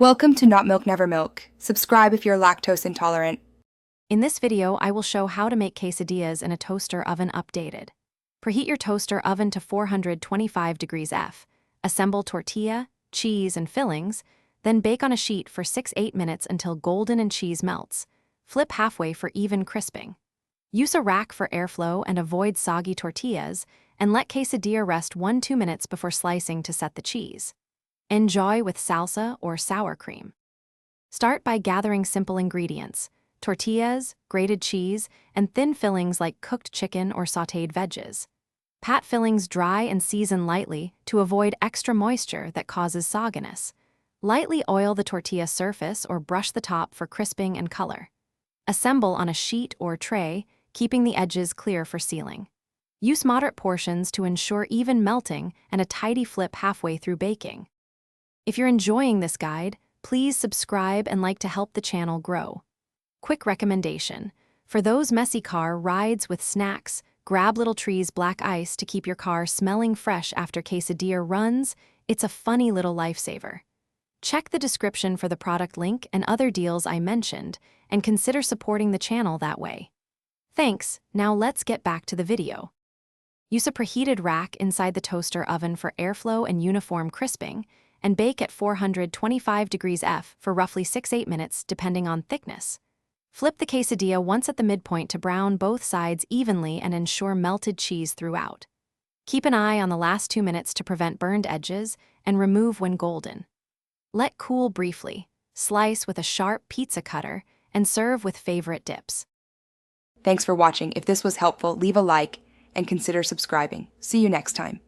Welcome to Not Milk Never Milk. Subscribe if you're lactose intolerant. In this video, I will show how to make quesadillas in a toaster oven updated. Preheat your toaster oven to 425 degrees F. Assemble tortilla, cheese, and fillings, then bake on a sheet for 6-8 minutes until golden and cheese melts. Flip halfway for even crisping. Use a rack for airflow and avoid soggy tortillas, and let quesadilla rest 1-2 minutes before slicing to set the cheese. Enjoy with salsa or sour cream. Start by gathering simple ingredients: tortillas, grated cheese, and thin fillings like cooked chicken or sautéed veggies. Pat fillings dry and season lightly to avoid extra moisture that causes sogginess. Lightly oil the tortilla surface or brush the top for crisping and color. Assemble on a sheet or tray, keeping the edges clear for sealing. Use moderate portions to ensure even melting and a tidy flip halfway through baking. If you're enjoying this guide, please subscribe and like to help the channel grow. Quick recommendation: for those messy car rides with snacks, grab Little Tree's black ice to keep your car smelling fresh after quesadilla runs. It's a funny little lifesaver. Check the description for the product link and other deals I mentioned, and consider supporting the channel that way. Thanks. Now let's get back to the video. Use a preheated rack inside the toaster oven for airflow and uniform crisping, and bake at 425 degrees F for roughly 6-8 minutes depending on thickness. Flip the quesadilla once at the midpoint to brown both sides evenly and ensure melted cheese throughout. Keep an eye on the last 2 minutes to prevent burned edges, and remove when golden. Let cool briefly, slice with a sharp pizza cutter, and serve with favorite dips. Thanks for watching. If this was helpful, leave a like and consider subscribing. See you next time.